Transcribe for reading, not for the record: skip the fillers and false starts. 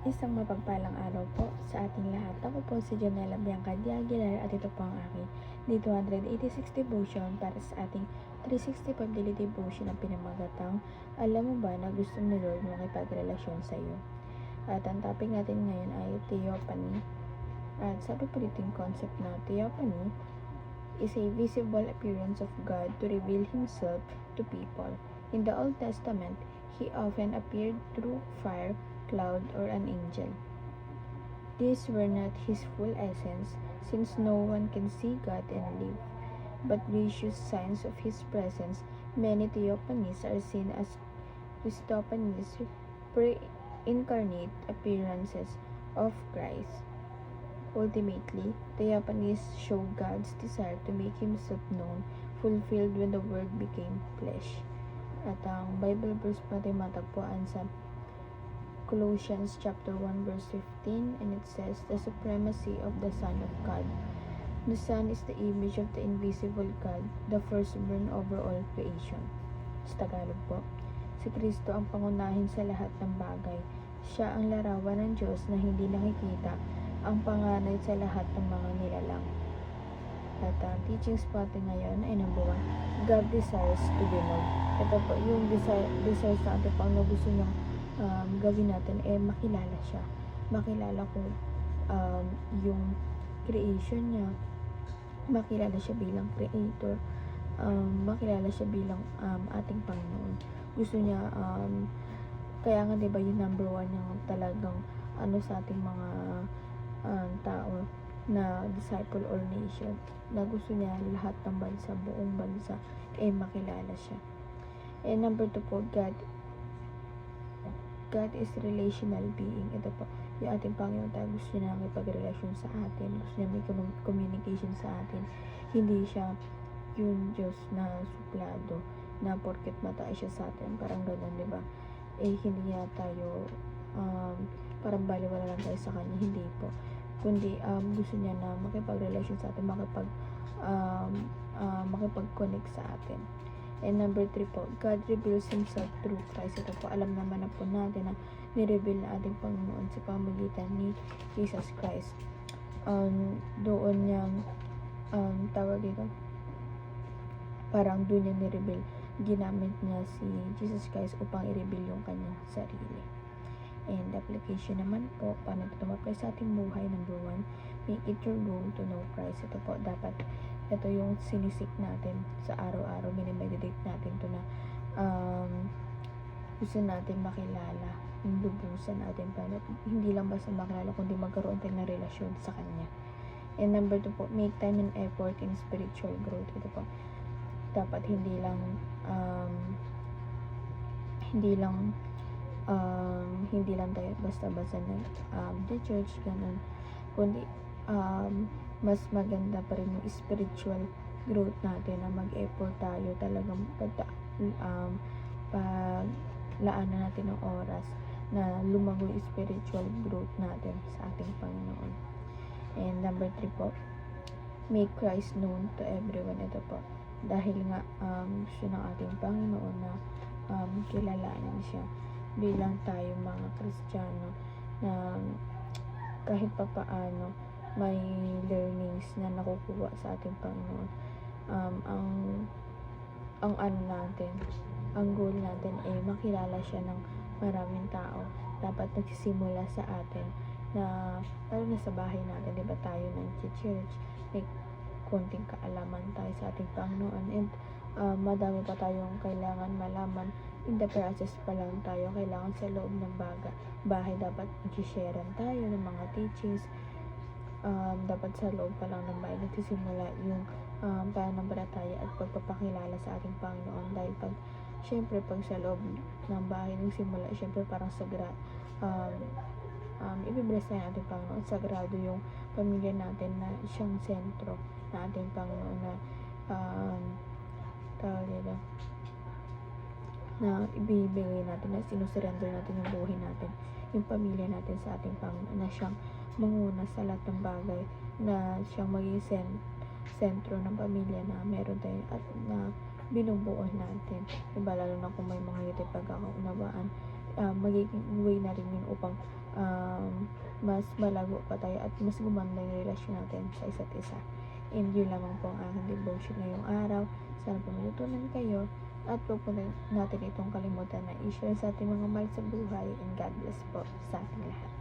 Isang mapagpalang araw po sa ating lahat. Ako po si Jonella Bianca D. Aguilar at ito po ang aking D286 devotion para sa ating 365 daily devotion na pinamagatang Alam mo ba na gusto ni Lord makipagrelasyon sa iyo? At ang topic natin ngayon ay theophany. At sabi po dito yung concept na theophany is a visible appearance of God to reveal Himself to people. In the Old Testament, He often appeared through fire, cloud, or an angel. These were not His full essence, since no one can see God and live, but visual signs of His presence. Many theophanies are seen as Christophanies, pre-incarnate appearances of Christ. Ultimately, theophanies show God's desire to make Himself known, fulfilled when the Word became flesh. At ang Bible verse natin matagpuan sa Colossians chapter 1 verse 15, and it says, the supremacy of the Son of God. The Son is the image of the invisible God, the firstborn over all creation. Sa Tagalog po, si Kristo ang pangunahin sa lahat ng bagay. Siya ang larawan ng Diyos na hindi nakikita, ang panganay sa lahat ng mga nilalang. At ang teachings po natin ngayon ay number 1, God desires to be known. Ito po yung desires natin po, na gusto niyang gawin natin makilala siya. Makilala ko yung creation niya, makilala siya bilang creator, makilala siya bilang ating Panginoon. Gusto niya, kaya nga diba yung number 1 yung talagang sa ating mga tao na disciple all nation, na gusto niya lahat ng bansa, buong bansa makilala siya. And number 2 po, God is relational being. Ito po, yung ating Panginoon tayo, gusto niya nakipagrelasyon sa atin, gusto niya may communication sa atin. Hindi siya yung Diyos na suplado, na porket mataas siya sa atin, parang gano'n, diba? Hindi niya tayo parang baliwala lang tayo sa kanya, hindi po. Kundi gusto niya na makipagrelasyon sa atin, makipag-connect sa atin. And number 3 po, God reveals Himself through Christ. Ito po, alam naman na po natin na nireveal na ating Panginoon sa pamagitan ni Jesus Christ. Doon niyang tawag dito, parang doon niya nireveal, ginamit niya si Jesus Christ upang i-reveal yung kanyang sarili. And application naman po, paano ito tumapay sa ating buhay. Number 1, make it your goal to know Christ. Ito po, dapat ito yung sinisik natin sa araw-araw, minimeditate natin to na gusto natin makilala, yung lubusan natin, hindi lang basta makilala, kundi magkaroon tayo ng relasyon sa Kanya. And number 2 po, make time and effort in spiritual growth. Ito po, dapat hindi lang tayo basta-basta the church, ganun, kundi mas maganda pa rin yung spiritual growth natin, na mag-effort tayo talagang paglaanan natin ng oras na lumago yung spiritual growth natin sa ating Panginoon. And number 3 po, make Christ known to everyone. Ito po, dahil nga gusto ng ating Panginoon na kilalanin siya bilang tayo mga Kristiyano, na kahit pa paano may learnings na nakukuha sa ating Panginoon. Ang goal natin ay makilala siya ng maraming tao. Dapat nagsisimula sa atin, na lalo na sa bahay natin, diba tayo ng church, may konting kaalaman tayo sa ating Panginoon, and madami pa tayong kailangan malaman. In the process pa lang tayo, kailangan sa loob ng bahay dapat nag-sharean tayo ng mga teachings. Dapat sa loob pa lang ng bahay nagsisimula yung pananampalataya at pagpapakilala sa ating Panginoon. Dahil syempre pag sa loob ng bahay nagsimula, syempre parang ibibless na ating Panginoon. Sagrado yung pamilya natin, na siyang sentro na ating Panginoon, na na ibibigay natin, na sinusurrender natin yung buhay natin, yung pamilya natin sa ating Panginoon, na siyang manguna sa lahat ng bagay, na siyang maging sentro ng pamilya na meron tayo at na binubuo natin, diba? Lalo na kung may mga hindi pagkakaunawaan, magiging way na rin yun upang mas malago pa tayo at mas gumanda yung relasyon natin sa isa't isa. And yun lamang po ang aking devotion ngayong araw. Sana po matutunan kayo at huwag po natin itong kalimutan na i-share sa ating mga mahal sa buhay, and God bless po sa ating lahat.